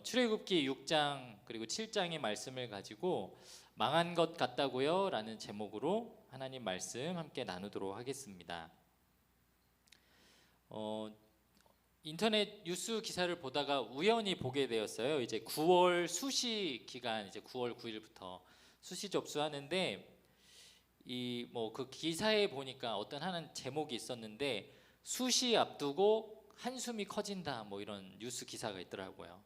출애굽기 6장 그리고 7장의 말씀을 가지고 망한 것 같다고요 라는 제목으로 하나님 말씀 함께 나누도록 하겠습니다. 인터넷 뉴스 기사를 보다가 우연히 보게 되었어요. 이제 9월 수시 기간, 이제 9월 9일부터 수시 접수하는데 이 그 기사에 보니까 어떤 하는 제목이 있었는데 수시 앞두고 한숨이 커진다 이런 뉴스 기사가 있더라고요.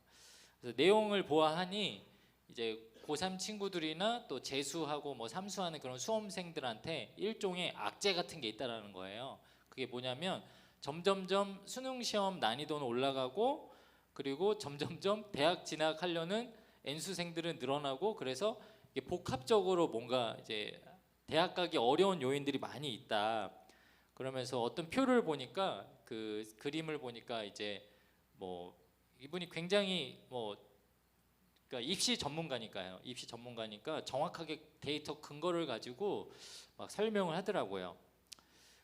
그래서 내용을 보아하니 이제 고3 친구들이나 또 재수하고 삼수하는 그런 수험생들한테 일종의 악재 같은 게 있다라는 거예요. 그게 뭐냐면 점점점 수능 시험 난이도는 올라가고 그리고 점점점 대학 진학하려는 N수생들은 늘어나고 그래서 이게 복합적으로 뭔가 이제 대학 가기 어려운 요인들이 많이 있다. 그러면서 어떤 표를 보니까 그 그림을 보니까 이제 이분이 굉장히 그러니까 입시 전문가니까요. 입시 전문가니까 정확하게 데이터 근거를 가지고 막 설명을 하더라고요.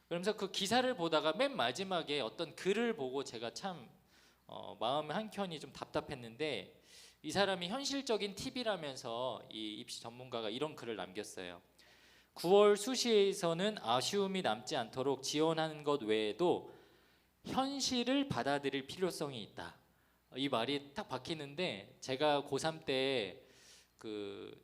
그러면서 그 기사를 보다가 맨 마지막에 어떤 글을 보고 제가 참 마음 한켠이 좀 답답했는데 이 사람이 현실적인 팁이라면서 이 입시 전문가가 이런 글을 남겼어요. 9월 수시에서는 아쉬움이 남지 않도록 지원하는 것 외에도 현실을 받아들일 필요성이 있다. 이 말이 딱 박히는데 제가 고3 때 그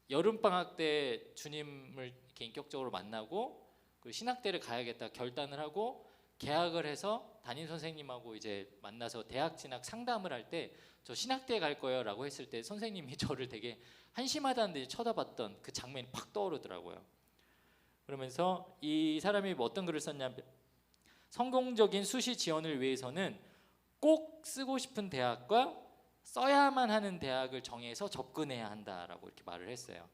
여름방학 때 주님을 인격적으로 만나고 그 신학대를 가야겠다 결단을 하고 계약을 해서 담임 선생님하고 이제 만나서 대학 진학 상담을 할 때 저 신학대 갈 거예요 라고 했을 때 선생님이 저를 되게 한심하다는 듯이 쳐다봤던 그 장면이 팍 떠오르더라고요. 그러면서 이 사람이 어떤 글을 썼냐면 성공적인 수시 지원을 위해서는 꼭 쓰고 싶은 대학과 써야만 하는 대학을 정해서 접근해야 한다라고 이렇게 말을 했어요.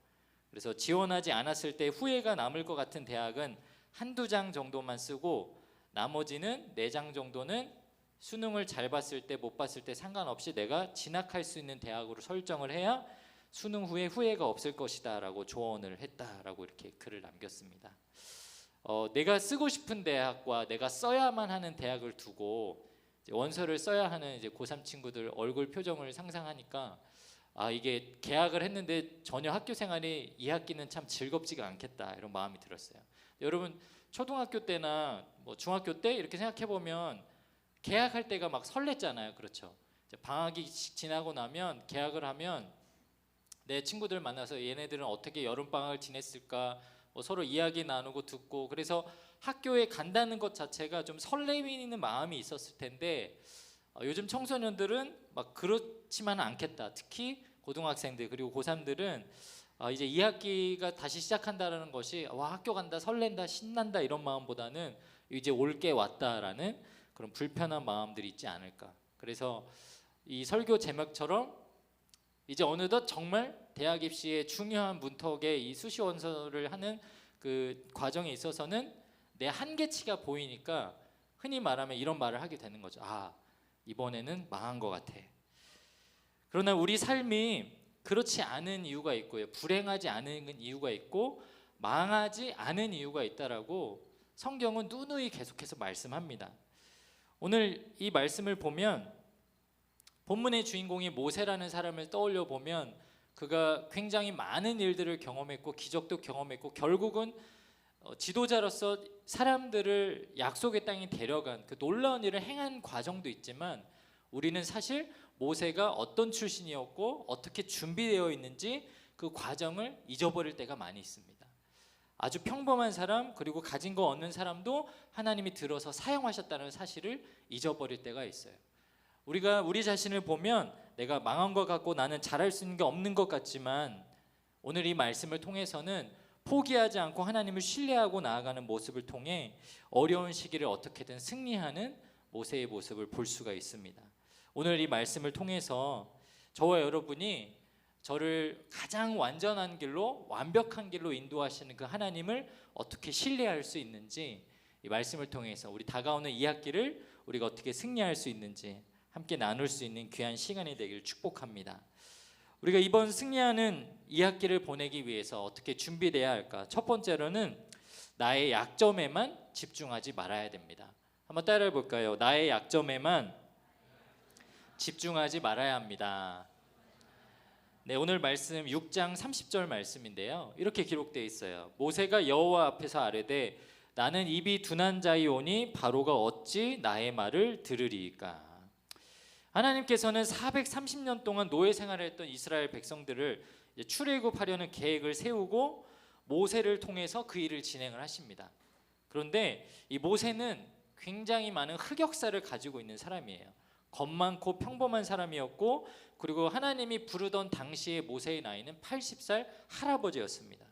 그래서 지원하지 않았을 때 후회가 남을 것 같은 대학은 한두 장 정도만 쓰고 나머지는 4장 정도는 수능을 잘 봤을 때 못 봤을 때 상관없이 내가 진학할 수 있는 대학으로 설정을 해야 수능 후에 후회가 없을 것이다 라고 조언을 했다라고 이렇게 글을 남겼습니다. 내가 쓰고 싶은 대학과 내가 써야만 하는 대학을 두고 원서를 써야 하는 이제 고3 친구들 얼굴 표정을 상상하니까 이게 계약을 했는데 전혀 학교 생활이 2학기는 참 즐겁지가 않겠다 이런 마음이 들었어요. 여러분 초등학교 때나 중학교 때 이렇게 생각해 보면 계약할 때가 막 설렜잖아요. 그렇죠? 이제 방학이 지나고 나면 계약을 하면 내 친구들 만나서 얘네들은 어떻게 여름방학을 지냈을까 서로 이야기 나누고 듣고 그래서 학교에 간다는 것 자체가 좀 설레이는 마음이 있었을 텐데 요즘 청소년들은 막 그렇지만은 않겠다. 특히 고등학생들 그리고 고3들은 이제 2학기가 다시 시작한다는 것이 와 학교 간다 설렌다 신난다 이런 마음보다는 이제 올 게 왔다라는 그런 불편한 마음들이 있지 않을까. 그래서 이 설교 제목처럼 이제 어느덧 정말 대학 입시의 중요한 문턱에 이 수시 원서를 하는 그 과정에 있어서는 내 한계치가 보이니까 흔히 말하면 이런 말을 하게 되는 거죠. 이번에는 망한 것 같아. 그러나 우리 삶이 그렇지 않은 이유가 있고요. 불행하지 않은 이유가 있고 망하지 않은 이유가 있다라고 성경은 누누이 계속해서 말씀합니다. 오늘 이 말씀을 보면 본문의 주인공이 모세라는 사람을 떠올려 보면 그가 굉장히 많은 일들을 경험했고 기적도 경험했고 결국은 지도자로서 사람들을 약속의 땅에 데려간 그 놀라운 일을 행한 과정도 있지만 우리는 사실 모세가 어떤 출신이었고 어떻게 준비되어 있는지 그 과정을 잊어버릴 때가 많이 있습니다. 아주 평범한 사람 그리고 가진 거 얻는 사람도 하나님이 들어서 사용하셨다는 사실을 잊어버릴 때가 있어요. 우리가 우리 자신을 보면 내가 망한 것 같고 나는 잘할 수 있는 게 없는 것 같지만 오늘 이 말씀을 통해서는 포기하지 않고 하나님을 신뢰하고 나아가는 모습을 통해 어려운 시기를 어떻게든 승리하는 모세의 모습을 볼 수가 있습니다. 오늘 이 말씀을 통해서 저와 여러분이 저를 가장 완전한 길로 완벽한 길로 인도하시는 그 하나님을 어떻게 신뢰할 수 있는지 이 말씀을 통해서 우리 다가오는 2학기를 우리가 어떻게 승리할 수 있는지 함께 나눌 수 있는 귀한 시간이 되길 축복합니다. 우리가 이번 승리하는 2학기를 보내기 위해서 어떻게 준비돼야 할까? 첫 번째로는 나의 약점에만 집중하지 말아야 됩니다. 한번 따라해 볼까요? 나의 약점에만 집중하지 말아야 합니다. 네, 오늘 말씀 6장 30절 말씀인데요. 이렇게 기록되어 있어요. 모세가 여호와 앞에서 아뢰되 나는 입이 둔한 자이오니 바로가 어찌 나의 말을 들으리이까. 하나님께서는 430년 동안 노예 생활을 했던 이스라엘 백성들을 출애굽하려는 계획을 세우고 모세를 통해서 그 일을 진행을 하십니다. 그런데 이 모세는 굉장히 많은 흑역사를 가지고 있는 사람이에요. 겁 많고 평범한 사람이었고, 그리고 하나님이 부르던 당시의 모세의 나이는 80살 할아버지였습니다.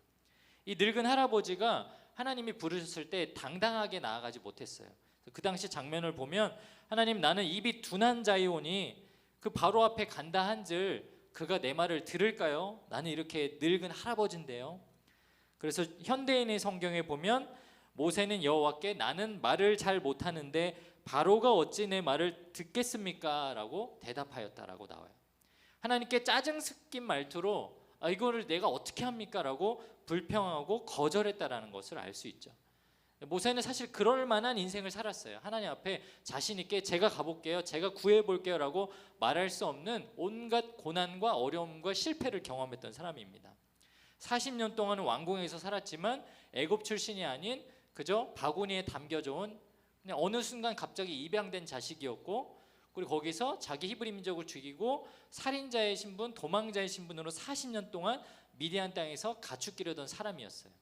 이 늙은 할아버지가 하나님이 부르셨을 때 당당하게 나아가지 못했어요. 그 당시 장면을 보면 하나님, 나는 입이 둔한 자이오니 그 바로 앞에 간다 한들 그가 내 말을 들을까요? 나는 이렇게 늙은 할아버지인데요. 그래서 현대인의 성경에 보면 모세는 여호와께 나는 말을 잘 못하는데 바로가 어찌 내 말을 듣겠습니까? 라고 대답하였다라고 나와요. 하나님께 짜증 섞인 말투로 이거를 내가 어떻게 합니까? 라고 불평하고 거절했다라는 것을 알 수 있죠. 모세는 사실 그럴 만한 인생을 살았어요. 하나님 앞에 자신 있게 제가 가볼게요, 제가 구해볼게요 라고 말할 수 없는 온갖 고난과 어려움과 실패를 경험했던 사람입니다. 40년 동안은 왕궁에서 살았지만 애굽 출신이 아닌 그저 바구니에 담겨져 온 그냥 어느 순간 갑자기 입양된 자식이었고, 그리고 거기서 자기 히브리 민족을 죽이고 살인자의 신분, 도망자의 신분으로 40년 동안 미디안 땅에서 가축기르던 사람이었어요.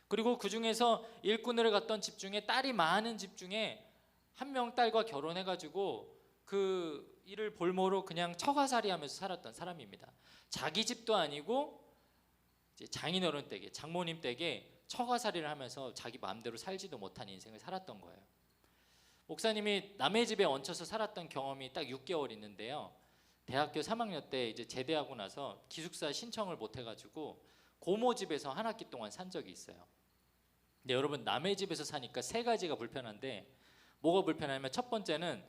그리고 그 중에서 일꾼을 갔던 집 중에 딸이 많은 집 중에 한 명 딸과 결혼해가지고 그 일을 볼모로 그냥 처가살이하면서 살았던 사람입니다. 자기 집도 아니고 이제 장인어른 댁에, 장모님 댁에 처가살이를 하면서 자기 마음대로 살지도 못한 인생을 살았던 거예요. 목사님이 남의 집에 얹혀서 살았던 경험이 딱 6개월 있는데요. 대학교 3학년 때 이제 제대하고 나서 기숙사 신청을 못 해가지고 고모 집에서 한 학기 동안 산 적이 있어요. 근데 여러분, 남의 집에서 사니까 세 가지가 불편한데, 뭐가 불편하냐면 첫 번째는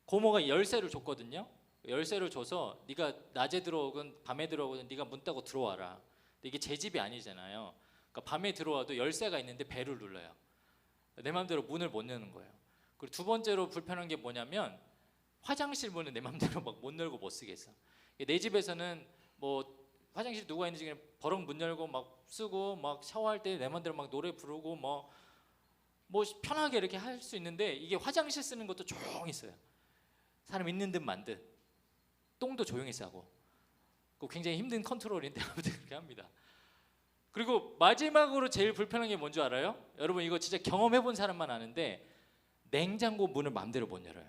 고모가 열쇠를 줬거든요. 열쇠를 줘서 네가 낮에 들어오건 밤에 들어오건 네가 문 따고 들어와라. 근데 이게 제 집이 아니잖아요. 그러니까 밤에 들어와도 열쇠가 있는데 벨을 눌러요. 내 마음대로 문을 못 여는 거예요. 그리고 두 번째로 불편한 게 뭐냐면 화장실 문은 내 마음대로 막 못 열고 못 쓰겠어. 내 집에서는 뭐 화장실 누가 있는지 그냥 버럭 문 열고 막 쓰고, 막 샤워할 때 내 마음대로 막 노래 부르고 뭐 편하게 이렇게 할 수 있는데, 이게 화장실 쓰는 것도 조용히 써요. 사람 있는 듯 만 듯. 똥도 조용히 싸고. 굉장히 힘든 컨트롤인데 아무튼 그렇게 합니다. 그리고 마지막으로 제일 불편한 게 뭔지 알아요? 여러분, 이거 진짜 경험해 본 사람만 아는데 냉장고 문을 마음대로 못 열어요.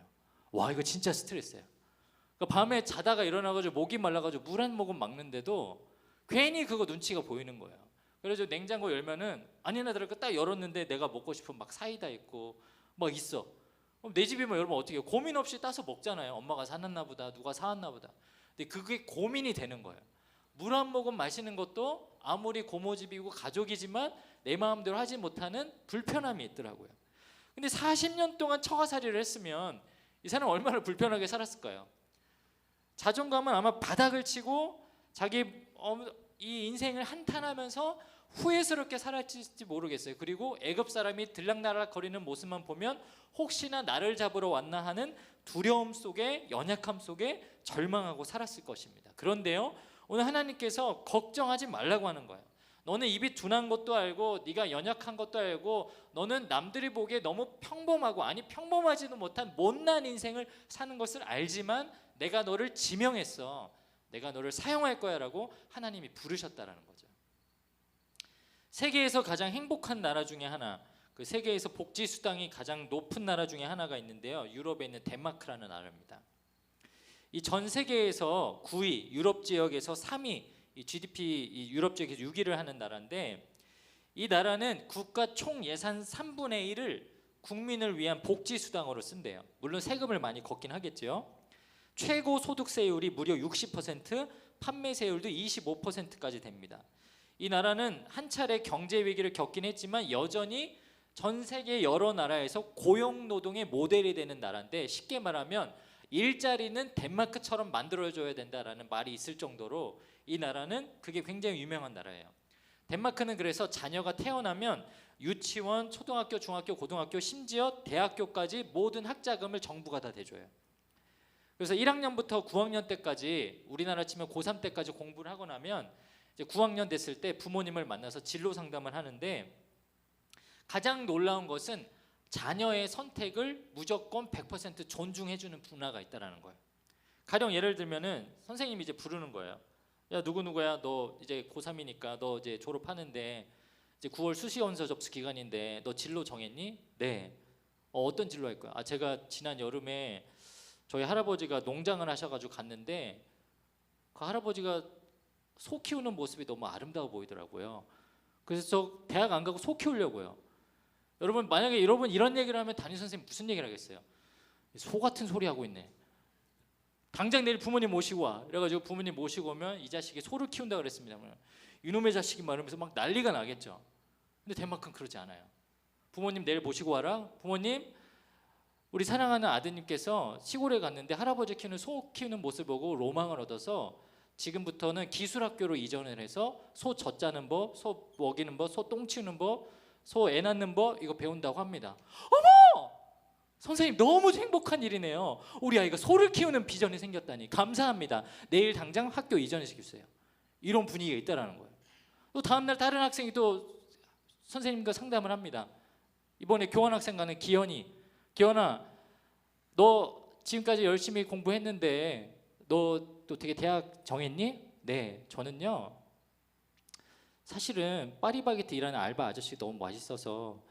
와, 이거 진짜 스트레스예요. 그러니까 밤에 자다가 일어나가지고 목이 말라가지고 물 한 모금 막는데도 괜히 그거 눈치가 보이는 거예요. 그래서 냉장고 열면은 아니나 다를까 딱 열었는데 내가 먹고 싶은 막 사이다 있고 막 있어. 그럼 내 집이면 여러분 어떻게 해요? 고민 없이 따서 먹잖아요. 엄마가 사놨나 보다, 누가 사왔나 보다. 근데 그게 고민이 되는 거예요. 물 한 모금 마시는 것도 아무리 고모 집이고 가족이지만 내 마음대로 하지 못하는 불편함이 있더라고요. 근데 40년 동안 처가살이를 했으면 이 사람 얼마나 불편하게 살았을까요? 자존감은 아마 바닥을 치고 자기 이 인생을 한탄하면서 후회스럽게 살았을지 모르겠어요. 그리고 애굽 사람이 들락날락 거리는 모습만 보면 혹시나 나를 잡으러 왔나 하는 두려움 속에, 연약함 속에 절망하고 살았을 것입니다. 그런데요, 오늘 하나님께서 걱정하지 말라고 하는 거예요. 너는 입이 둔한 것도 알고 네가 연약한 것도 알고 너는 남들이 보기에 너무 평범하고, 아니 평범하지도 못한 못난 인생을 사는 것을 알지만 내가 너를 지명했어. 내가 너를 사용할 거야 라고 하나님이 부르셨다라는 거죠. 세계에서 가장 행복한 나라 중에 하나, 그 세계에서 복지 수당이 가장 높은 나라 중에 하나가 있는데요. 유럽에 있는 덴마크라는 나라입니다. 이 전 세계에서 9위, 유럽 지역에서 3위, 이 GDP 이 유럽 지역에서 6위를 하는 나라인데, 이 나라는 국가 총 예산 3분의 1을 국민을 위한 복지 수당으로 쓴대요. 물론 세금을 많이 걷긴 하겠죠. 최고 소득세율이 무려 60%, 판매세율도 25%까지 됩니다. 이 나라는 한 차례 경제 위기를 겪긴 했지만 여전히 전 세계 여러 나라에서 고용 노동의 모델이 되는 나라인데, 쉽게 말하면 일자리는 덴마크처럼 만들어줘야 된다라는 말이 있을 정도로 이 나라는 그게 굉장히 유명한 나라예요. 덴마크는 그래서 자녀가 태어나면 유치원, 초등학교, 중학교, 고등학교, 심지어 대학교까지 모든 학자금을 정부가 다 대줘요. 그래서 1학년부터 9학년 때까지 우리나라 치면 고3 때까지 공부를 하고 나면 이제 9학년 됐을 때 부모님을 만나서 진로 상담을 하는데 가장 놀라운 것은 자녀의 선택을 무조건 100% 존중해주는 문화가 있다라는 거예요. 가령 예를 들면은 선생님이 이제 부르는 거예요. 야 누구누구야 너 이제 고3이니까 너 이제 졸업하는데 이제 9월 수시원서 접수 기간인데 너 진로 정했니? 네. 어떤 진로 할 거야? 아 제가 지난 여름에 저희 할아버지가 농장을 하셔가지고 갔는데 그 할아버지가 소 키우는 모습이 너무 아름다워 보이더라고요. 그래서 저 대학 안 가고 소 키우려고요. 여러분 만약에 여러분 이런 얘기를 하면 담임 선생님 무슨 얘기를 하겠어요? 소 같은 소리 하고 있네. 당장 내일 부모님 모시고 와. 그래가지고 부모님 모시고 오면 이 자식이 소를 키운다 그랬습니다. 이놈의 자식이 말하면서 막 난리가 나겠죠. 근데 덴마크는 그러지 않아요. 부모님 내일 모시고 와라. 부모님 우리 사랑하는 아드님께서 시골에 갔는데 할아버지 키우는 소 키우는 모습 보고 로망을 얻어서 지금부터는 기술학교로 이전을 해서 소 젖 짜는 법, 소 먹이는 법, 소 똥 치우는 법, 소 애 낳는 법 이거 배운다고 합니다. 어머! 선생님 너무 행복한 일이네요. 우리 아이가 소를 키우는 비전이 생겼다니 감사합니다. 내일 당장 학교 이전시켜주세요. 이런 분위기가 있다라는 거예요. 또 다음날 다른 학생이 또 선생님과 상담을 합니다. 이번에 교환학생 가는 기현아 너 지금까지 열심히 공부했는데 너 또 되게 대학 정했니? 네 저는요 사실은 파리바게트 일하는 알바 아저씨가 너무 맛있어서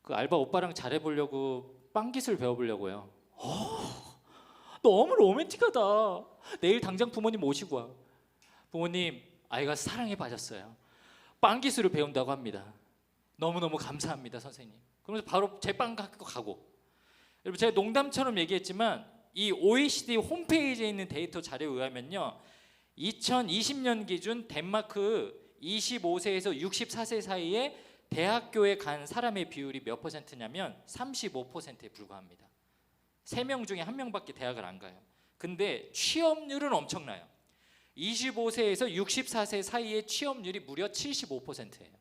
그 알바 오빠랑 잘해보려고 빵 기술 배워보려고요. 너무 로맨틱하다. 내일 당장 부모님 모시고 와. 부모님 아이가 사랑에 빠졌어요. 빵 기술을 배운다고 합니다. 너무너무 감사합니다 선생님. 그러면서 바로 제 빵 학교 가고. 여러분 제가 농담처럼 얘기했지만 이 OECD 홈페이지에 있는 데이터 자료에 의하면요 2020년 기준 덴마크 25세에서 64세 사이에 대학교에 간 사람의 비율이 몇 퍼센트냐면 35%에 불과합니다. 3명 중에 1명밖에 대학을 안 가요. 근데 취업률은 엄청나요. 25세에서 64세 사이의 취업률이 무려 75%예요.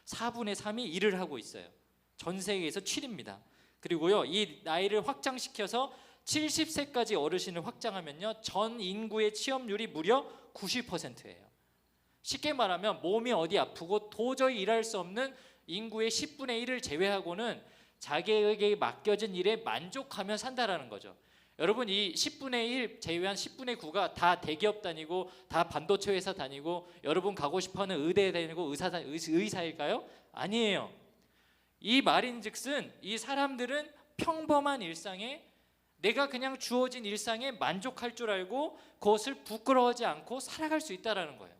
4분의 3이 일을 하고 있어요. 전 세계에서 7위입니다. 그리고요 이 나이를 확장시켜서 70세까지 어르신을 확장하면요 전 인구의 취업률이 무려 90%예요. 쉽게 말하면 몸이 어디 아프고 도저히 일할 수 없는 인구의 10분의 1을 제외하고는 자기에게 맡겨진 일에 만족하며 산다라는 거죠. 여러분 이 10분의 1 제외한 10분의 9가 다 대기업 다니고 다 반도체 회사 다니고 여러분 가고 싶어하는 의대에 다니고 의사일까요? 아니에요. 이 말인즉슨 이 사람들은 평범한 일상에 내가 그냥 주어진 일상에 만족할 줄 알고 그것을 부끄러워하지 않고 살아갈 수 있다라는 거예요.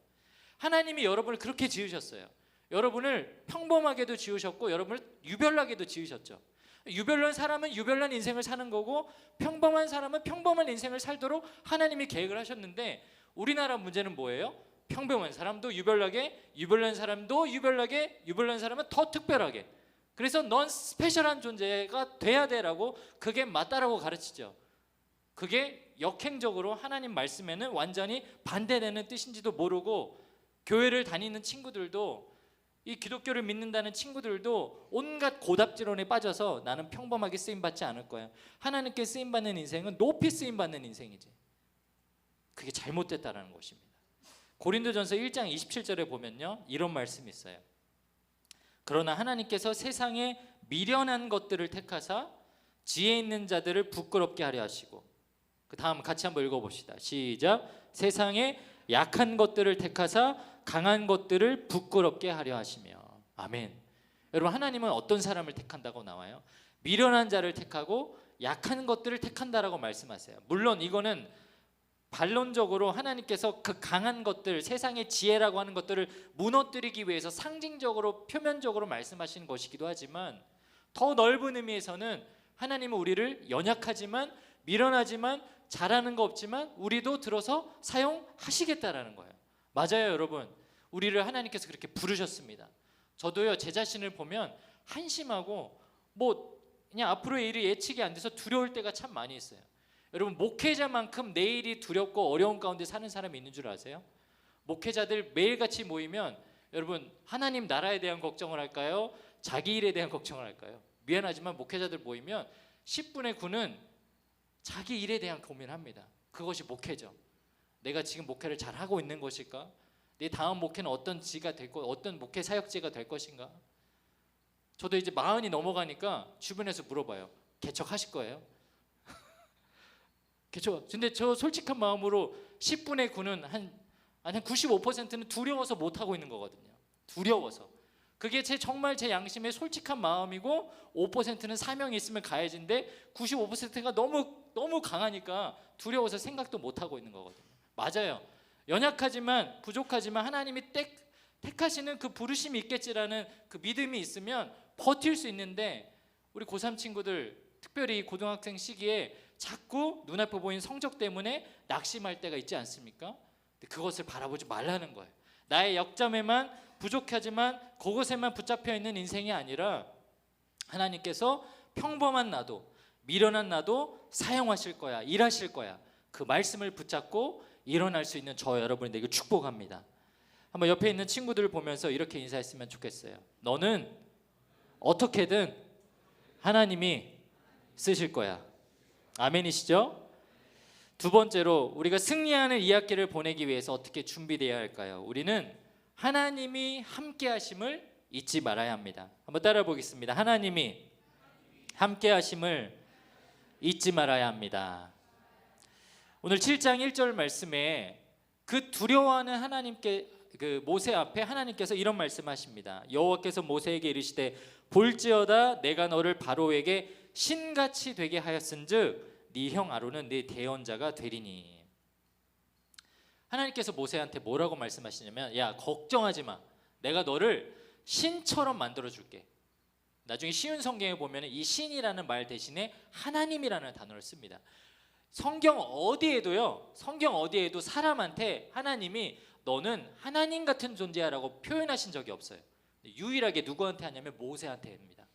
하나님이 여러분을 그렇게 지으셨어요. 여러분을 평범하게도 지으셨고 여러분을 유별나게도 지으셨죠. 유별난 사람은 유별난 인생을 사는 거고 평범한 사람은 평범한 인생을 살도록 하나님이 계획을 하셨는데 우리나라 문제는 뭐예요? 평범한 사람도 유별나게, 유별난 사람도 유별나게, 유별난 사람은 더 특별하게. 그래서 넌 스페셜한 존재가 돼야 돼라고 그게 맞다라고 가르치죠. 그게 역행적으로 하나님 말씀에는 완전히 반대되는 뜻인지도 모르고 교회를 다니는 친구들도 이 기독교를 믿는다는 친구들도 온갖 고답지론에 빠져서 나는 평범하게 쓰임받지 않을 거야. 하나님께 쓰임받는 인생은 높이 쓰임받는 인생이지. 그게 잘못됐다라는 것입니다. 고린도전서 1장 27절에 보면요 이런 말씀이 있어요. 그러나 하나님께서 세상에 미련한 것들을 택하사 지혜 있는 자들을 부끄럽게 하려 하시고 그 다음 같이 한번 읽어봅시다. 시작. 세상에 약한 것들을 택하사 강한 것들을 부끄럽게 하려 하시며. 아멘. 여러분 하나님은 어떤 사람을 택한다고 나와요? 미련한 자를 택하고 약한 것들을 택한다라고 말씀하세요. 물론 이거는 반론적으로 하나님께서 그 강한 것들, 세상의 지혜라고 하는 것들을 무너뜨리기 위해서 상징적으로 표면적으로 말씀하시는 것이기도 하지만 더 넓은 의미에서는 하나님은 우리를 연약하지만 미련하지만 잘하는 거 없지만 우리도 들어서 사용하시겠다라는 거예요. 맞아요 여러분. 우리를 하나님께서 그렇게 부르셨습니다. 저도요 제 자신을 보면 한심하고 뭐 그냥 앞으로의 일이 예측이 안 돼서 두려울 때가 참 많이 있어요. 여러분 목회자만큼 내일이 두렵고 어려운 가운데 사는 사람이 있는 줄 아세요? 목회자들 매일같이 모이면 여러분 하나님 나라에 대한 걱정을 할까요? 자기 일에 대한 걱정을 할까요? 미안하지만 목회자들 모이면 10분의 9는 자기 일에 대한 고민을 합니다. 그것이 목회죠. 내가 지금 목회를 잘 하고 있는 것일까? 내 다음 목회는 어떤 지가 될 거, 어떤 목회 사역지가 될 것인가? 저도 이제 40이 넘어가니까 주변에서 물어봐요. 개척하실 거예요? 개척. 근데 저 솔직한 마음으로 10분의 9는 한 95%는 두려워서 못 하고 있는 거거든요. 두려워서. 그게 정말 제 양심의 솔직한 마음이고 5%는 사명이 있으면 가야지인데 95%가 너무 강하니까 두려워서 생각도 못 하고 있는 거거든요. 맞아요. 연약하지만 부족하지만 하나님이 택하시는 그 부르심이 있겠지라는 그 믿음이 있으면 버틸 수 있는데, 우리 고3 친구들 특별히 고등학생 시기에 자꾸 눈앞에 보이는 성적 때문에 낙심할 때가 있지 않습니까? 근데 그것을 바라보지 말라는 거예요. 나의 약점에만 부족하지만 그것에만 붙잡혀 있는 인생이 아니라 하나님께서 평범한 나도, 미련한 나도 사용하실 거야, 일하실 거야. 그 말씀을 붙잡고 일어날 수 있는 저 여러분이 되길 축복합니다. 한번 옆에 있는 친구들을 보면서 이렇게 인사했으면 좋겠어요. 너는 어떻게든 하나님이 쓰실 거야. 아멘이시죠? 두 번째로 우리가 승리하는 이 학기를 보내기 위해서 어떻게 준비되어야 할까요? 우리는 하나님이 함께 하심을 잊지 말아야 합니다. 한번 따라 보겠습니다. 하나님이 함께 하심을 잊지 말아야 합니다. 오늘 7장 1절 말씀에 그 두려워하는 하나님께, 그 모세 앞에 하나님께서 이런 말씀하십니다. 여호와께서 모세에게 이르시되 볼지어다 내가 너를 바로에게 신같이 되게 하였은즉 네 형 아론은 네 대언자가 되리니. 하나님께서 모세한테 뭐라고 말씀하시냐면, 야 걱정하지 마, 내가 너를 신처럼 만들어 줄게. 나중에 쉬운 성경에 보면 이 신이라는 말 대신에 하나님이라는 단어를 씁니다. 성경 어디에도 사람한테 하나님이 너는 하나님 같은 존재야라고 표현하신 적이 없어요. 유일하게 누구한테 하냐면 모세한테 합니다.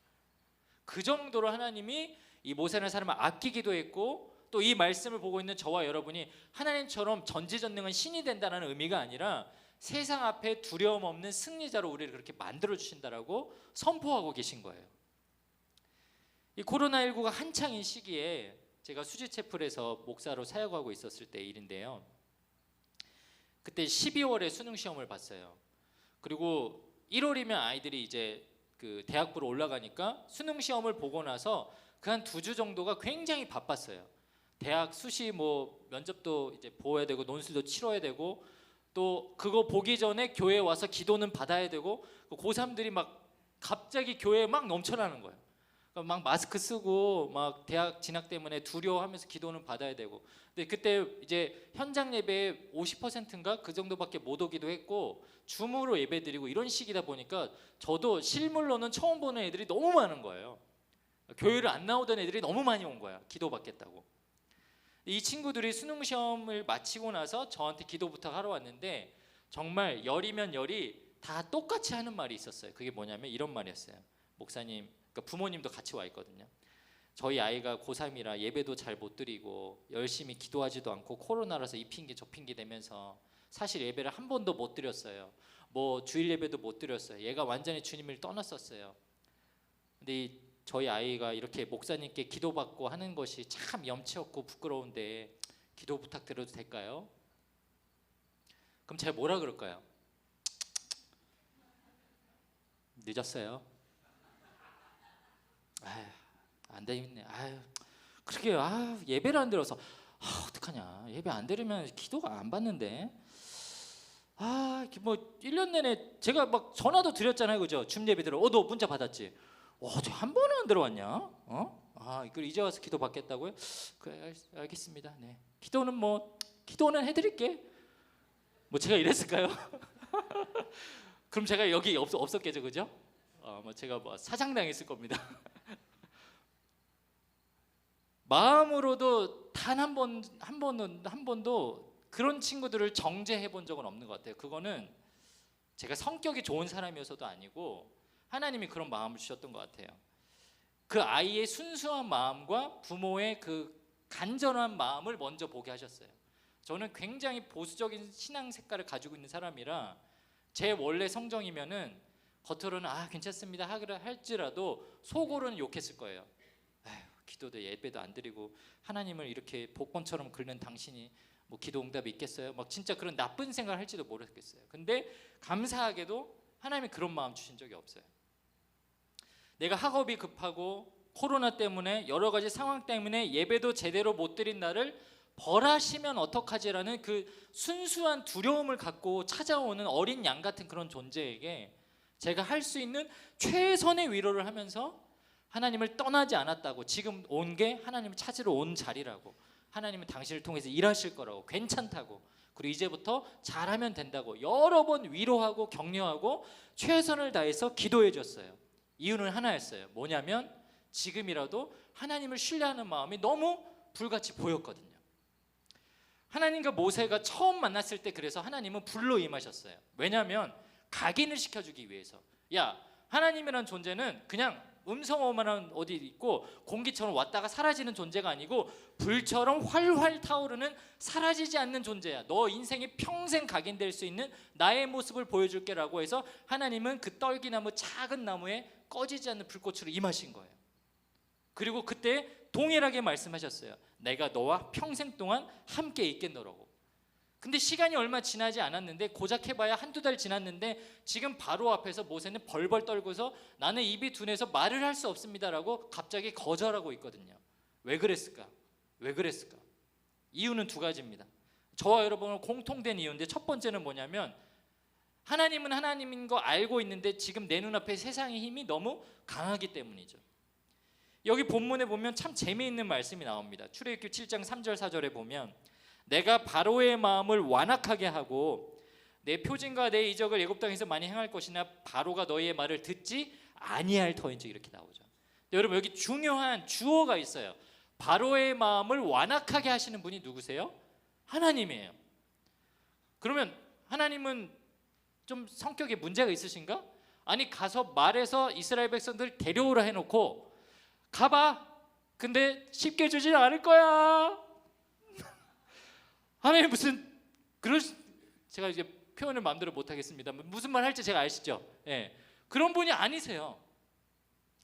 그 정도로 하나님이 이 모세라는 사람을 아끼기도 했고, 또 이 말씀을 보고 있는 저와 여러분이 하나님처럼 전지전능한 신이 된다는 의미가 아니라 세상 앞에 두려움 없는 승리자로 우리를 그렇게 만들어 주신다라고 선포하고 계신 거예요. 이 코로나19가 한창인 시기에 제가 수지체플에서 목사로 사역하고 있었을 때 일인데요. 그때 12월에 수능 시험을 봤어요. 그리고 1월이면 아이들이 이제 그 대학부로 올라가니까 수능 시험을 보고 나서 그 한 2주 정도가 굉장히 바빴어요. 대학 수시 뭐 면접도 이제 보아야 되고 논술도 치러야 되고, 또 그거 보기 전에 교회에 와서 기도는 받아야 되고, 고3들이 막 갑자기 교회에 막 넘쳐나는 거예요. 막 마스크 쓰고 막 대학 진학 때문에 두려워하면서 기도는 받아야 되고. 근데 그때 이제 현장 예배의 50%인가 그 정도밖에 못 오기도 했고 줌으로 예배드리고 이런 시기다 보니까 저도 실물로는 처음 보는 애들이 너무 많은 거예요. 교회를 안 나오던 애들이 너무 많이 온 거야, 기도 받겠다고. 이 친구들이 수능 시험을 마치고 나서 저한테 기도 부탁하러 왔는데 정말 열이면 열이 다 똑같이 하는 말이 있었어요. 그게 뭐냐면 이런 말이었어요. 목사님, 그러니까 부모님도 같이 와 있거든요. 저희 아이가 고3이라 예배도 잘 못 드리고 열심히 기도하지도 않고 코로나라서 이 핑계 저 핑계 대면서 사실 예배를 한 번도 못 드렸어요. 뭐 주일 예배도 못 드렸어요. 얘가 완전히 주님을 떠났었어요. 근데 저희 아이가 이렇게 목사님께 기도받고 하는 것이 참 염치 없고 부끄러운데 기도 부탁드려도 될까요? 그럼 제가 뭐라 그럴까요? 늦었어요. 아휴, 안 되겠네. 아휴, 그러게요. 예배를 안 들어서 어떡하냐. 예배 안 들으면 기도가 안 받는데. 뭐 1년 내내 제가 막 전화도 드렸잖아요, 그죠? 줌 예배 들어. 너 문자 받았지? 저 한 번은 안 들어왔냐? 이걸 이제 와서 기도 받겠다고요? 그래, 알겠습니다. 네. 기도는 해드릴게. 뭐 제가 이랬을까요? 그럼 제가 여기 없었겠죠, 그죠? 뭐 제가 뭐 사장당했을 겁니다. 마음으로도 단 한 번도 그런 친구들을 정죄해 본 적은 없는 것 같아요. 그거는 제가 성격이 좋은 사람이어서도 아니고 하나님이 그런 마음을 주셨던 것 같아요. 그 아이의 순수한 마음과 부모의 그 간절한 마음을 먼저 보게 하셨어요. 저는 굉장히 보수적인 신앙 색깔을 가지고 있는 사람이라 제 원래 성정이면은 겉으로는 괜찮습니다 할지라도 속으로는 욕했을 거예요. 기도도 예배도 안 드리고 하나님을 이렇게 복권처럼 긁는 당신이 뭐 기도 응답이 있겠어요? 막 진짜 그런 나쁜 생각을 할지도 모르겠어요. 근데 감사하게도 하나님이 그런 마음 주신 적이 없어요. 내가 학업이 급하고 코로나 때문에 여러 가지 상황 때문에 예배도 제대로 못 드린 나를 벌하시면 어떡하지라는 그 순수한 두려움을 갖고 찾아오는 어린 양 같은 그런 존재에게 제가 할 수 있는 최선의 위로를 하면서 하나님을 떠나지 않았다고, 지금 온 게 하나님을 찾으러 온 자리라고, 하나님은 당신을 통해서 일하실 거라고, 괜찮다고, 그리고 이제부터 잘하면 된다고 여러 번 위로하고 격려하고 최선을 다해서 기도해 줬어요. 이유는 하나였어요. 뭐냐면 지금이라도 하나님을 신뢰하는 마음이 너무 불같이 보였거든요. 하나님과 모세가 처음 만났을 때 그래서 하나님은 불로 임하셨어요. 왜냐하면 각인을 시켜주기 위해서. 야, 하나님이란 존재는 그냥 음성어만 어디 있고 공기처럼 왔다가 사라지는 존재가 아니고 불처럼 활활 타오르는 사라지지 않는 존재야. 너 인생이 평생 각인될 수 있는 나의 모습을 보여줄게라고 해서 하나님은 그 떨기나무 작은 나무에 꺼지지 않는 불꽃으로 임하신 거예요. 그리고 그때 동일하게 말씀하셨어요. 내가 너와 평생 동안 함께 있겠노라고. 근데 시간이 얼마 지나지 않았는데, 고작 해봐야 한두 달 지났는데 지금 바로 앞에서 모세는 벌벌 떨고서 나는 입이 둔해서 말을 할 수 없습니다라고 갑자기 거절하고 있거든요. 왜 그랬을까? 왜 그랬을까? 이유는 두 가지입니다. 저와 여러분은 공통된 이유인데, 첫 번째는 뭐냐면 하나님은 하나님인 거 알고 있는데 지금 내 눈앞에 세상의 힘이 너무 강하기 때문이죠. 여기 본문에 보면 참 재미있는 말씀이 나옵니다. 출애굽기 7장 3절 4절에 보면 내가 바로의 마음을 완악하게 하고 내 표징과 내 이적을 애굽 땅에서 많이 행할 것이나 바로가 너희의 말을 듣지 아니할 터인즉, 이렇게 나오죠. 여러분, 여기 중요한 주어가 있어요. 바로의 마음을 완악하게 하시는 분이 누구세요? 하나님이에요. 그러면 하나님은 좀 성격에 문제가 있으신가? 아니, 가서 말해서 이스라엘 백성들 데려오라 해놓고 가봐, 근데 쉽게 주지 않을 거야. 하나님 무슨 그런, 제가 이제 표현을 마음대로 못하겠습니다. 무슨 말 할지 제가 아시죠? 예, 그런 분이 아니세요.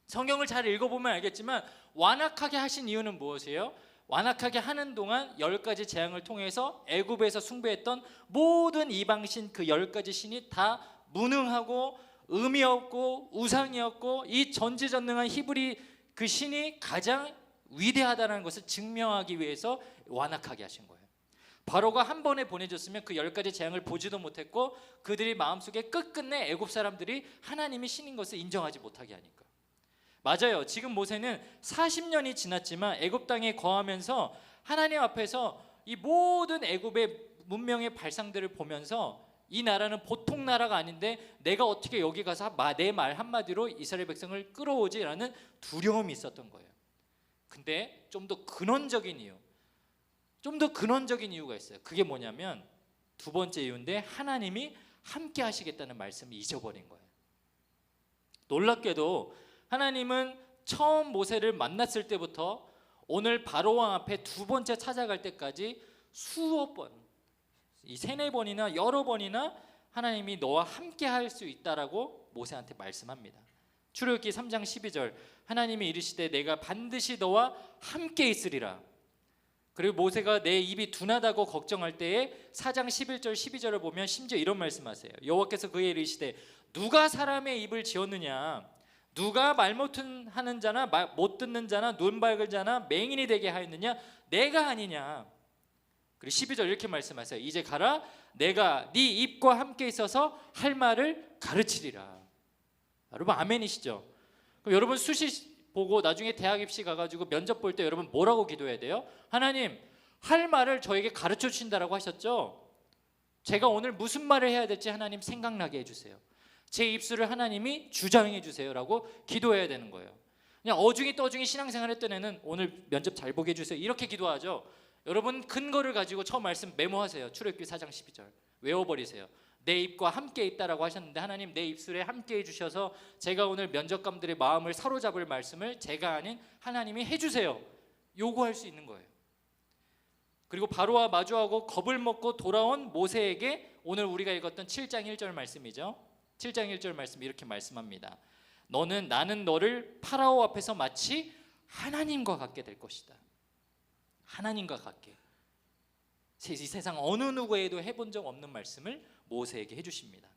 성경을 잘 읽어보면 알겠지만 완악하게 하신 이유는 무엇이에요? 완악하게 하는 동안 10가지 재앙을 통해서 애굽에서 숭배했던 모든 이방신, 그 10가지 신이 다 무능하고 의미 없고 우상이었고, 이 전지전능한 히브리 그 신이 가장 위대하다는 것을 증명하기 위해서 완악하게 하신 거예요. 바로가 한 번에 보내줬으면 그 10가지 재앙을 보지도 못했고 그들이 마음속에 끝끝내 애굽 사람들이 하나님이 신인 것을 인정하지 못하게 하니까. 맞아요. 지금 모세는 40년이 지났지만 애굽 땅에 거하면서 하나님 앞에서 이 모든 애굽의 문명의 발상들을 보면서 이 나라는 보통 나라가 아닌데 내가 어떻게 여기 가서 내 말 한마디로 이스라엘 백성을 끌어오지라는 두려움이 있었던 거예요. 근데 좀 더 근원적인 이유가 있어요. 그게 뭐냐면 두 번째 이유인데, 하나님이 함께 하시겠다는 말씀을 잊어버린 거예요. 놀랍게도 하나님은 처음 모세를 만났을 때부터 오늘 바로왕 앞에 두 번째 찾아갈 때까지 수억 번, 이 세네 번이나 여러 번이나 하나님이 너와 함께 할 수 있다라고 모세한테 말씀합니다. 출애굽기 3장 12절, 하나님이 이르시되 내가 반드시 너와 함께 있으리라. 그리고 모세가 내 입이 둔하다고 걱정할 때에 4장 11절 12절을 보면 심지어 이런 말씀하세요. 여호와께서 그에게 이르시되 누가 사람의 입을 지었느냐? 누가 말 못하는 자나 못 듣는 자나 눈 밝은 자나 맹인이 되게 하였느냐? 내가 아니냐? 그리고 12절 이렇게 말씀하세요. 이제 가라, 내가 네 입과 함께 있어서 할 말을 가르치리라. 여러분 아멘이시죠? 그럼 여러분 수시 보고 나중에 대학 입시 가가지고 면접 볼 때 여러분 뭐라고 기도해야 돼요? 하나님, 할 말을 저에게 가르쳐 주신다라고 하셨죠? 제가 오늘 무슨 말을 해야 될지 하나님 생각나게 해주세요. 제 입술을 하나님이 주장해 주세요라고 기도해야 되는 거예요. 그냥 어중이 떠중이 신앙생활 했던 애는 오늘 면접 잘 보게 해주세요 이렇게 기도하죠. 여러분 근거를 가지고 처음 말씀 메모하세요. 출애굽기 4장 12절 외워버리세요. 내 입과 함께 있다라고 하셨는데, 하나님 내 입술에 함께 해주셔서 제가 오늘 면접관들의 마음을 사로잡을 말씀을 제가 아닌 하나님이 해주세요, 요구할 수 있는 거예요. 그리고 바로와 마주하고 겁을 먹고 돌아온 모세에게 오늘 우리가 읽었던 7장 1절 말씀이죠. 7장 1절 말씀 이렇게 말씀합니다. 나는 너를 파라오 앞에서 마치 하나님과 같게 될 것이다. 하나님과 같게. 이 세상 어느 누구에도 해본 적 없는 말씀을 모세에게 해주십니다.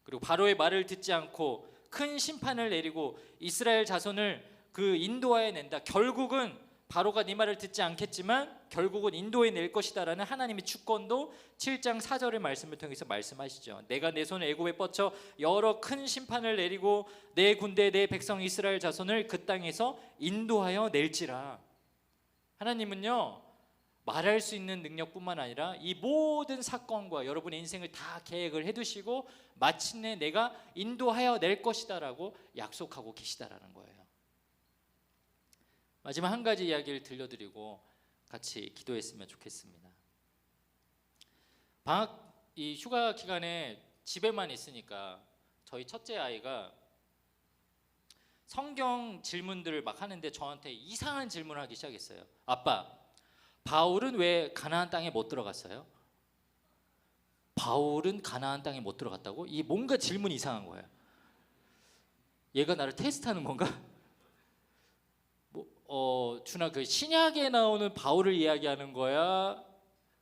그리고 바로의 말을 듣지 않고 큰 심판을 내리고 이스라엘 자손을 그 인도하여 낸다. 결국은 바로가 네 말을 듣지 않겠지만 결국은 인도해 낼 것이다라는 하나님의 주권도 7장 4절의 말씀을 통해서 말씀하시죠. 내가 내 손을 애굽에 뻗쳐 여러 큰 심판을 내리고 내 군대 내 백성 이스라엘 자손을 그 땅에서 인도하여 낼지라. 하나님은요, 말할 수 있는 능력뿐만 아니라 이 모든 사건과 여러분의 인생을 다 계획을 해두시고 마침내 내가 인도하여 낼 것이다라고 약속하고 계시다라는 거예요. 마지막 한 가지 이야기를 들려드리고 같이 기도했으면 좋겠습니다. 방학 이 휴가 기간에 집에만 있으니까 저희 첫째 아이가 성경 질문들을 막 하는데 저한테 이상한 질문을 하기 시작했어요. 아빠, 바울은 왜 가나안 땅에 못 들어갔어요? 바울은 가나안 땅에 못 들어갔다고? 이 뭔가 질문이 이상한 거예요. 얘가 나를 테스트하는 건가? 준아, 그 신약에 나오는 바울을 이야기하는 거야?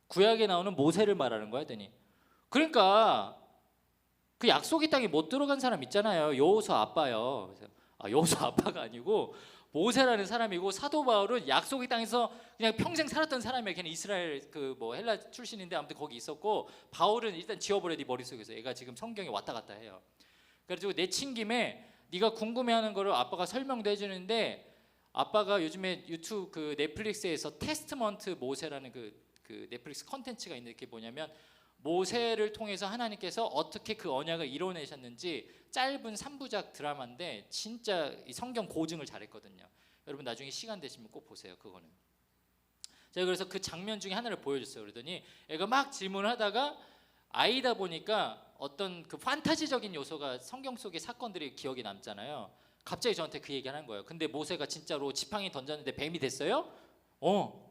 구약에 나오는 모세를 말하는 거야? 했더니 그러니까 그 약속의 땅에 못 들어간 사람 있잖아요. 여호수 아빠요. 그래서 여호수 아빠가 아니고 모세라는 사람이고 사도 바울은 약속의 땅에서 그냥 평생 살았던 사람이에요. 걔는 이스라엘 그 뭐 헬라 출신인데 아무튼 거기 있었고 바울은 일단 지워버려 네 머릿속에서. 얘가 지금 성경에 왔다 갔다 해요. 그래가지고 내친 김에 네가 궁금해하는 거를 아빠가 설명도 해주는데 아빠가 요즘에 유튜브 그 넷플릭스에서 테스트먼트 모세라는 그 넷플릭스 컨텐츠가 있는데 그게 뭐냐면 모세를 통해서 하나님께서 어떻게 그 언약을 이뤄내셨는지 짧은 3부작 드라마인데 진짜 이 성경 고증을 잘했거든요. 여러분 나중에 시간 되시면 꼭 보세요. 그거는. 제가 그래서 그 장면 중에 하나를 보여줬어요. 그러더니 애가 막 질문을 하다가 아이다 보니까 어떤 그 판타지적인 요소가 성경 속의 사건들이 기억에 남잖아요. 갑자기 저한테 그 얘기 하는 거예요. 근데 모세가 진짜로 지팡이 던졌는데 뱀이 됐어요?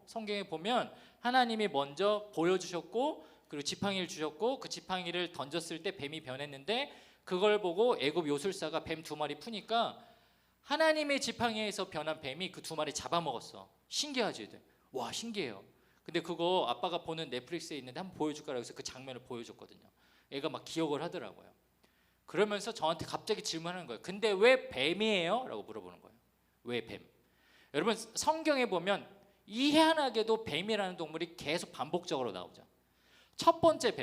성경에 보면 하나님이 먼저 보여주셨고 그리고 지팡이를 주셨고 그 지팡이를 던졌을 때 뱀이 변했는데 그걸 보고 애굽 요술사가 뱀 2마리 푸니까 하나님의 지팡이에서 변한 뱀이 그 2마리 잡아먹었어. 신기하지? 와, 신기해요. 근데 그거 아빠가 보는 넷플릭스에 있는데 한번 보여줄까라고 해서 그 장면을 보여줬거든요. 애가 막 기억을 하더라고요. 그러면서 저한테 갑자기 질문하는 거예요. 근데 왜 뱀이에요? 라고 물어보는 거예요. 왜 뱀? 여러분 성경에 보면 희한하게도 뱀이라는 동물이 계속 반복적으로 나오죠. 첫 번째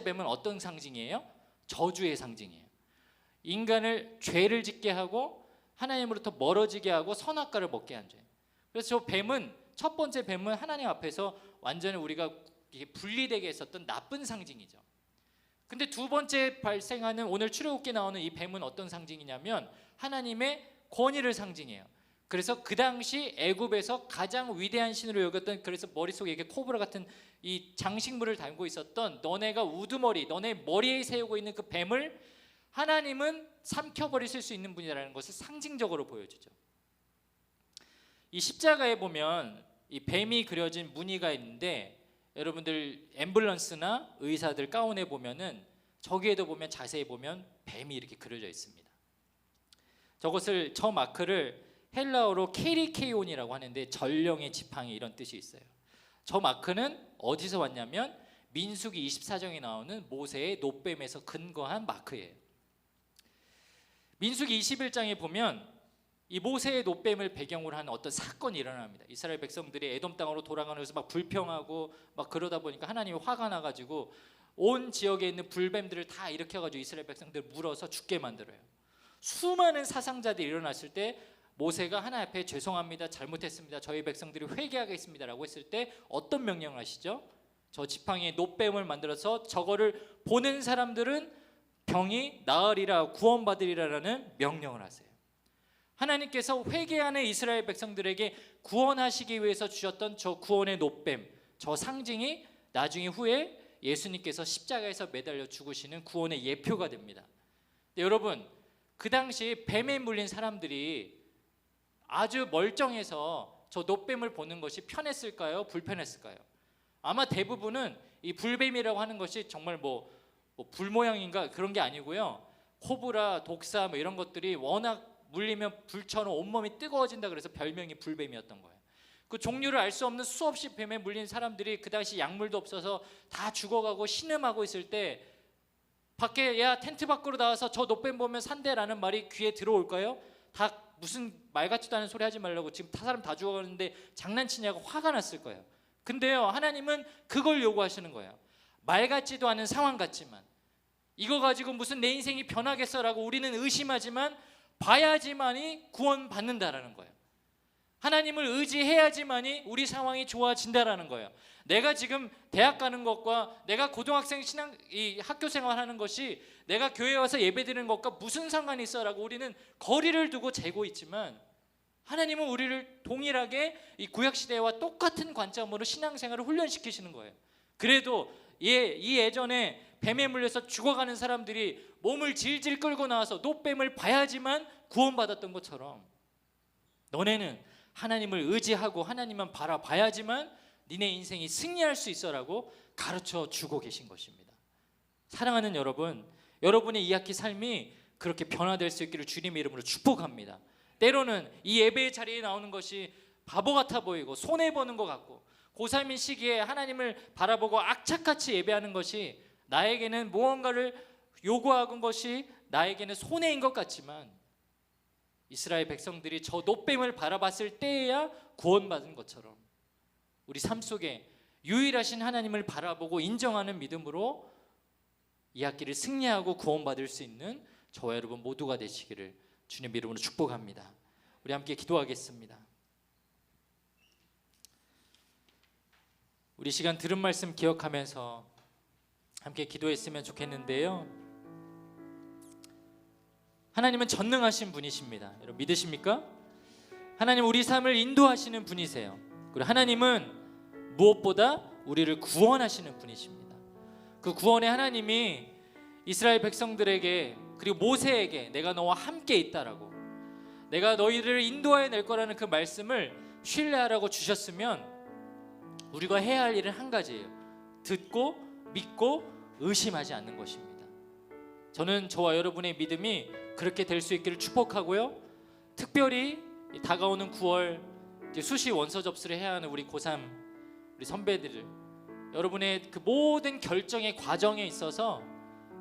뱀은 어떤 상징이에요? 저주의 상징이에요. 인간을 죄를 짓게 하고 하나님으로부터 멀어지게 하고 선악과를 먹게 한 죄. 그래서 첫 번째 뱀은 하나님 앞에서 완전히 우리가 분리되게 했었던 나쁜 상징이죠. 근데 두 번째 발생하는 오늘 출애굽기에 나오는 이 뱀은 어떤 상징이냐면 하나님의 권위를 상징해요. 그래서 그 당시 애굽에서 가장 위대한 신으로 여겼던, 그래서 머릿속에 이게 코브라 같은 이 장식물을 달고 있었던 너네가 우두머리, 너네 머리에 세우고 있는 그 뱀을 하나님은 삼켜버리실 수 있는 분이라는 것을 상징적으로 보여주죠. 이 십자가에 보면 이 뱀이 그려진 무늬가 있는데 여러분들 앰뷸런스나 의사들 가운에 보면은 저기에도 보면 자세히 보면 뱀이 이렇게 그려져 있습니다. 저 마크를 헬라어로 케리케온이라고 하는데 전령의 지팡이 이런 뜻이 있어요. 저 마크는 어디서 왔냐면 민수기 24장에 나오는 모세의 놋뱀에서 근거한 마크예요. 민수기 21장에 보면 이 모세의 놋뱀을 배경으로 한 어떤 사건이 일어납니다. 이스라엘 백성들이 에돔 땅으로 돌아가면서 막 불평하고 막 그러다 보니까 하나님이 화가 나가지고 온 지역에 있는 불뱀들을 다 일으켜가지고 이스라엘 백성들을 물어서 죽게 만들어요. 수많은 사상자들이 일어났을 때 모세가 하나님 앞에 죄송합니다, 잘못했습니다, 저희 백성들이 회개하겠습니다라고 했을 때 어떤 명령을 하시죠? 저 지팡이에 놋뱀을 만들어서 저거를 보는 사람들은 병이 나으리라, 구원받으리라라는 명령을 하세요. 하나님께서 회개하는 이스라엘 백성들에게 구원하시기 위해서 주셨던 저 구원의 놋뱀, 저 상징이 나중에 후에 예수님께서 십자가에서 매달려 죽으시는 구원의 예표가 됩니다. 여러분, 그 당시 뱀에 물린 사람들이 아주 멀쩡해서 저 놋뱀을 보는 것이 편했을까요? 불편했을까요? 아마 대부분은 이 불뱀이라고 하는 것이 정말 뭐 불 모양인가 그런 게 아니고요. 코브라, 독사 뭐 이런 것들이 워낙 물리면 불처럼 온몸이 뜨거워진다 그래서 별명이 불뱀이었던 거예요. 그 종류를 알 수 없는 수없이 뱀에 물린 사람들이 그 당시 약물도 없어서 다 죽어가고 신음하고 있을 때 밖에 야 텐트 밖으로 나와서 저 노뱀 보면 산대라는 말이 귀에 들어올까요? 다 무슨 말 같지도 않은 소리 하지 말라고 지금 사람 다 죽어가는데 장난치냐고 화가 났을 거예요. 근데요 하나님은 그걸 요구하시는 거예요. 말 같지도 않은 상황 같지만 이거 가지고 무슨 내 인생이 변하겠어라고 우리는 의심하지만 봐야지만이 구원받는다라는 거예요. 하나님을 의지해야지만이 우리 상황이 좋아진다라는 거예요. 내가 지금 대학 가는 것과 내가 고등학생 이 학교 생활하는 것이 내가 교회에 와서 예배드리는 것과 무슨 상관이 있어라고 우리는 거리를 두고 재고 있지만 하나님은 우리를 동일하게 이 구약시대와 똑같은 관점으로 신앙생활을 훈련시키시는 거예요. 그래도 이 예전에 뱀에 물려서 죽어가는 사람들이 몸을 질질 끌고 나와서 노뱀을 봐야지만 구원받았던 것처럼 너네는 하나님을 의지하고 하나님만 바라봐야지만 니네 인생이 승리할 수 있어라고 가르쳐 주고 계신 것입니다. 사랑하는 여러분, 여러분의 이 학기 삶이 그렇게 변화될 수 있기를 주님의 이름으로 축복합니다. 때로는 이 예배의 자리에 나오는 것이 바보 같아 보이고 손해보는 것 같고 고3인 시기에 하나님을 바라보고 악착같이 예배하는 것이 나에게는 무언가를 요구하는 것이 나에게는 손해인 것 같지만 이스라엘 백성들이 저 노뱀을 바라봤을 때에야 구원받은 것처럼 우리 삶 속에 유일하신 하나님을 바라보고 인정하는 믿음으로 이 학기를 승리하고 구원받을 수 있는 저와 여러분 모두가 되시기를 주님 이름으로 축복합니다. 우리 함께 기도하겠습니다. 우리 시간 들은 말씀 기억하면서 함께 기도했으면 좋겠는데요. 하나님은 전능하신 분이십니다. 여러분 믿으십니까? 하나님 우리 삶을 인도하시는 분이세요. 그리고 하나님은 무엇보다 우리를 구원하시는 분이십니다. 그 구원의 하나님이 이스라엘 백성들에게 그리고 모세에게 내가 너와 함께 있다라고 내가 너희를 인도해 낼 거라는 그 말씀을 신뢰하라고 주셨으면 우리가 해야 할 일은 한 가지예요. 듣고 믿고 의심하지 않는 것입니다. 저는 저와 여러분의 믿음이 그렇게 될 수 있기를 축복하고요. 특별히 다가오는 9월 수시 원서 접수를 해야 하는 우리 고3 우리 선배들을 여러분의 그 모든 결정의 과정에 있어서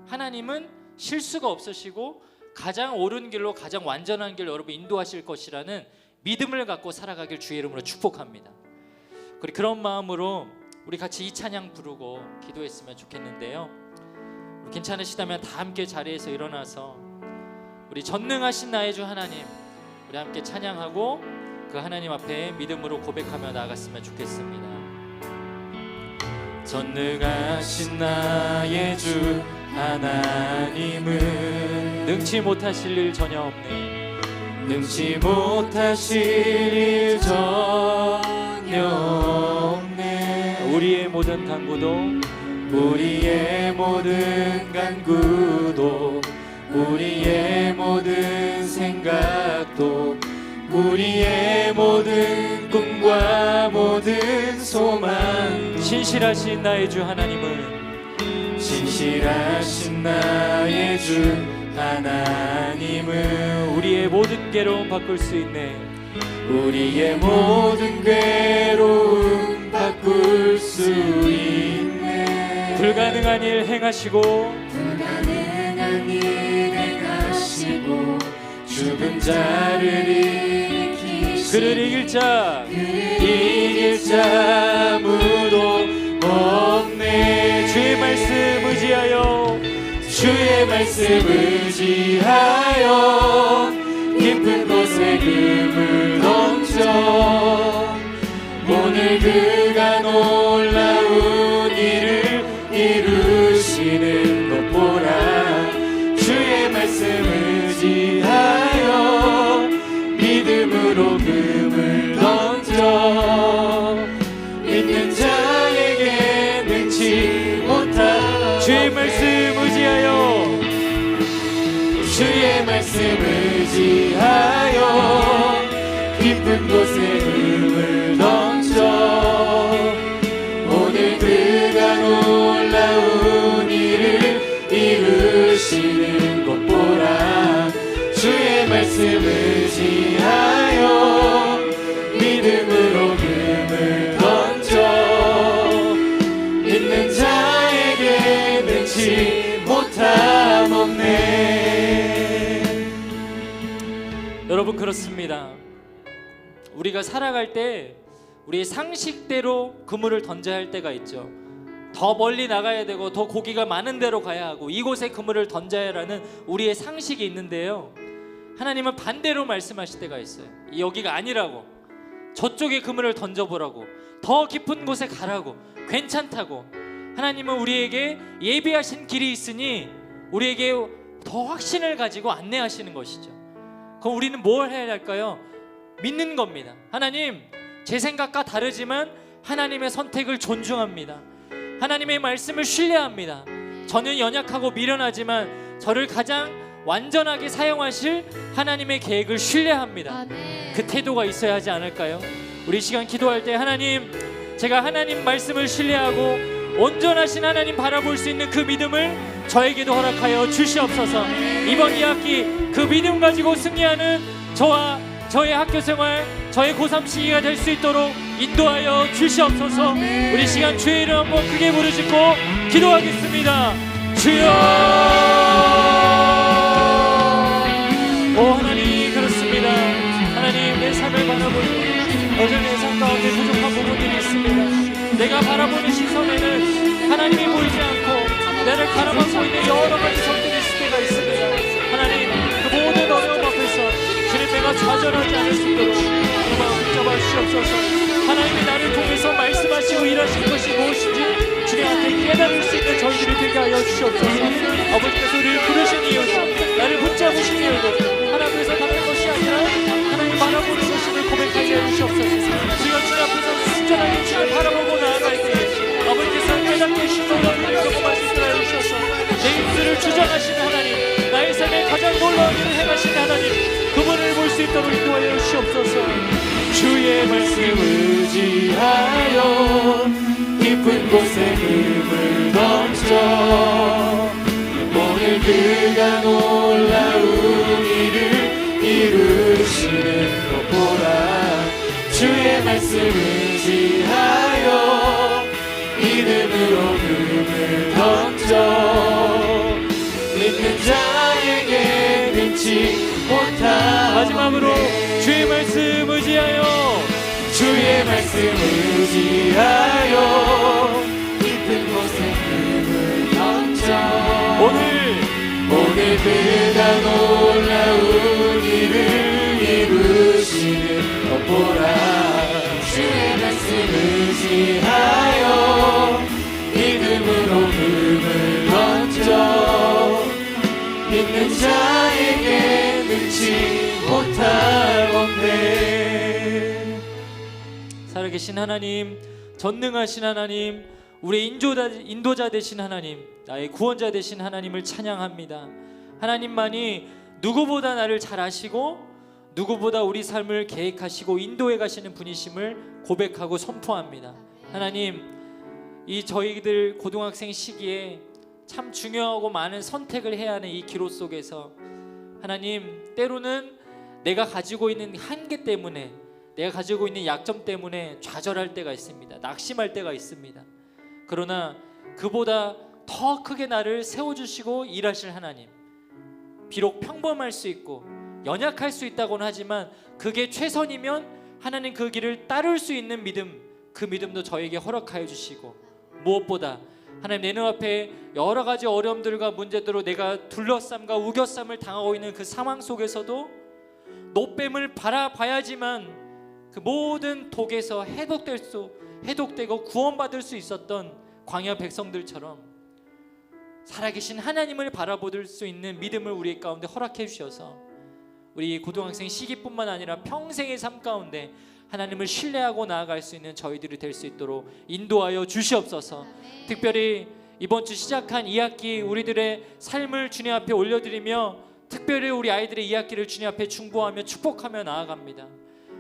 하나님은 실수가 없으시고 가장 옳은 길로 가장 완전한 길로 여러분 인도하실 것이라는 믿음을 갖고 살아가길 주의 이름으로 축복합니다. 그리고 그런 마음으로 우리 같이 이 찬양 부르고 기도했으면 좋겠는데요. 우리 괜찮으시다면 다 함께 자리에서 일어나서 우리 전능하신 나의 주 하나님 우리 함께 찬양하고 그 하나님 앞에 믿음으로 고백하며 나아갔으면 좋겠습니다. 전능하신 나의 주 하나님은 능치 못하실 일 전혀 없네. 능치 못하실 일 전혀 없네. 우리의 모든 간구도 우리의 모든 간구도 우리의 모든 생각도 우리의 모든 꿈과 모든 소망 신실하신 나의 주 하나님은 신실하신 나의 주 하나님은 우리의 모든 괴로움 바꿀 수 있네. 우리의 모든 괴로움 바꿀 수 있네. 불가능한 일 행하시고 불가능한 일 행하시고 죽은 자를 일으키시고 그를 이길 자 아무도 없네. 주의 말씀 의지하여 주의 말씀 의지하여 깊은 곳에 금을 던져 오늘 그가 놀라운 일을 이루시는 것 보라. 주의 말씀 의지하여 믿음으로 금을 던져 믿는 자에게 능치 못한 주의 말씀 의지하여 주의 말씀 의지하여 깊은 곳에 금을 던져 오늘 그가 놀라운 일을 이루시는 것 보라. 주의 말씀을 여러분, 그렇습니다. 우리가 살아갈 때 우리의 상식대로 그물을 던져야 할 때가 있죠. 더 멀리 나가야 되고 더 고기가 많은 데로 가야 하고 이곳에 그물을 던져야 하는 우리의 상식이 있는데요, 하나님은 반대로 말씀하실 때가 있어요. 여기가 아니라고, 저쪽에 그물을 던져보라고, 더 깊은 곳에 가라고, 괜찮다고. 하나님은 우리에게 예비하신 길이 있으니 우리에게 더 확신을 가지고 안내하시는 것이죠. 그럼 우리는 뭘 해야 할까요? 믿는 겁니다. 하나님, 제 생각과 다르지만 하나님의 선택을 존중합니다. 하나님의 말씀을 신뢰합니다. 저는 연약하고 미련하지만 저를 가장 완전하게 사용하실 하나님의 계획을 신뢰합니다. 아멘. 그 태도가 있어야 하지 않을까요? 우리 시간 기도할 때, 하나님, 제가 하나님 말씀을 신뢰하고 온전하신 하나님 바라볼 수 있는 그 믿음을 저에게도 허락하여 주시옵소서. 이번 2학기 그 믿음 가지고 승리하는 저와 저의 학교생활, 저의 고3 시기가 될 수 있도록 인도하여 주시옵소서. 우리 시간 주의 이름 한번 크게 부르짖고 기도하겠습니다. 주여! 오 하나님, 그렇습니다. 하나님, 내 삶을 바라보니 여전히 내 삶 가운데 부족한 부분들이 있습니다. 내가 바라보는 시선에는 하나님이 보이지 않고 나를 바라보고 있는 여러 가지 점들이 있을 때가 있습니다. 하나님, 그 모든 어려움 앞에서 주님, 내가 좌절하지 않을 수 있도록 그 마음 붙잡아 주시옵소서. 하나님이 나를 통해서 말씀하시고 일하실 것이 무엇인지 주님 앞에 깨달을 수 있는 저희들이 되게 하여 주시옵소서. 아버지께서 우리를 부르신 이유도, 나를 붙잡으신 이유도 하나님께서 다른 것이 아니라 하나님 바라보는 것임을 고백하게 해주시옵소서. 주여, 주님 앞에서 순전하게 주를 바라보고 나아갈 때 아버지께서 깨닫게 신도로 우리라고 말씀하여 주셔서 내 입술을 주장하시는 하나님, 나의 삶에 가장 놀라운 일을 행하시는 하나님, 그분을 볼 수 있도록 인도하여 주시옵소서. 주의 말씀을 의지하여 깊은 곳에 금을 던져 오늘 그가 놀라운 일을 이루시는 것 보라. 주의 말씀을 의지하여 믿음으로 금을 던져 믿는 자에게 능치 못한. 마지막으로 주의 말씀 의지하여, 주의 말씀 의지하여 깊은 곳에 금을 던져 오늘 그가 놀라운 일을 이루시는 것 보라. 주의 말씀 의지하여 믿음으로 금을 던져 믿는 자에게 능치 못하건대. 살아계신 하나님, 전능하신 하나님, 우리의 인도자 되신 하나님, 나의 구원자 되신 하나님을 찬양합니다. 하나님만이 누구보다 나를 잘 아시고 누구보다 우리 삶을 계획하시고 인도해 가시는 분이심을 고백하고 선포합니다. 하나님, 이 저희들 고등학생 시기에 참 중요하고 많은 선택을 해야 하는 이 기로 속에서 하나님, 때로는 내가 가지고 있는 한계 때문에, 내가 가지고 있는 약점 때문에 좌절할 때가 있습니다. 낙심할 때가 있습니다. 그러나 그보다 더 크게 나를 세워주시고 일하실 하나님, 비록 평범할 수 있고 연약할 수 있다고는 하지만 그게 최선이면 하나님 그 길을 따를 수 있는 믿음, 그 믿음도 저에게 허락하여 주시고, 무엇보다 하나님, 내 눈앞에 여러 가지 어려움들과 문제들로 내가 둘러쌈과 우겨쌈을 당하고 있는 그 상황 속에서도 노뱀을 바라봐야지만 그 모든 독에서 해독되고 구원받을 수 있었던 광야 백성들처럼 살아계신 하나님을 바라볼 수 있는 믿음을 우리 가운데 허락해 주셔서 우리 고등학생 시기뿐만 아니라 평생의 삶 가운데 하나님을 신뢰하고 나아갈 수 있는 저희들이 될 수 있도록 인도하여 주시옵소서. 특별히 이번 주 시작한 2학기 우리들의 삶을 주님 앞에 올려드리며, 특별히 우리 아이들의 2학기를 주님 앞에 중보하며 축복하며 나아갑니다.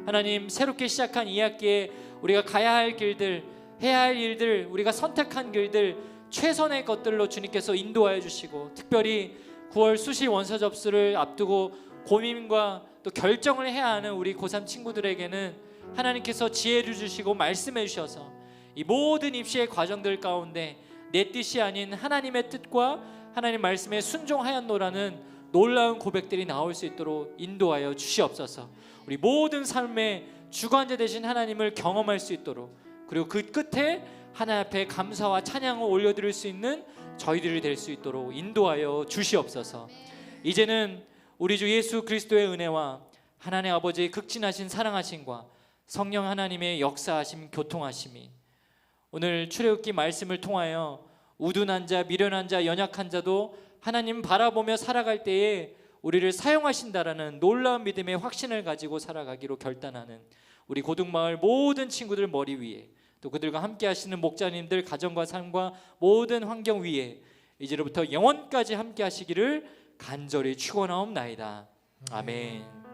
하나님, 새롭게 시작한 2학기에 우리가 가야 할 길들, 해야 할 일들, 우리가 선택한 길들, 최선의 것들로 주님께서 인도하여 주시고, 특별히 9월 수시 원서 접수를 앞두고 고민과 또 결정을 해야 하는 우리 고3 친구들에게는 하나님께서 지혜를 주시고 말씀해 주셔서 이 모든 입시의 과정들 가운데 내 뜻이 아닌 하나님의 뜻과 하나님 말씀에 순종하였노라는 놀라운 고백들이 나올 수 있도록 인도하여 주시옵소서. 우리 모든 삶의 주관자 되신 하나님을 경험할 수 있도록, 그리고 그 끝에 하나님 앞에 감사와 찬양을 올려드릴 수 있는 저희들이 될 수 있도록 인도하여 주시옵소서. 이제는 우리 주 예수 그리스도의 은혜와 하나님 아버지의 극진하신 사랑하심과 성령 하나님의 역사하심, 교통하심이 오늘 출애굽기 말씀을 통하여 우둔한 자, 미련한 자, 연약한 자도 하나님 바라보며 살아갈 때에 우리를 사용하신다라는 놀라운 믿음의 확신을 가지고 살아가기로 결단하는 우리 고등마을 모든 친구들 머리 위에, 또 그들과 함께 하시는 목자님들 가정과 삶과 모든 환경 위에 이제로부터 영원까지 함께 하시기를 간절히 축원하옵나이다. 아멘.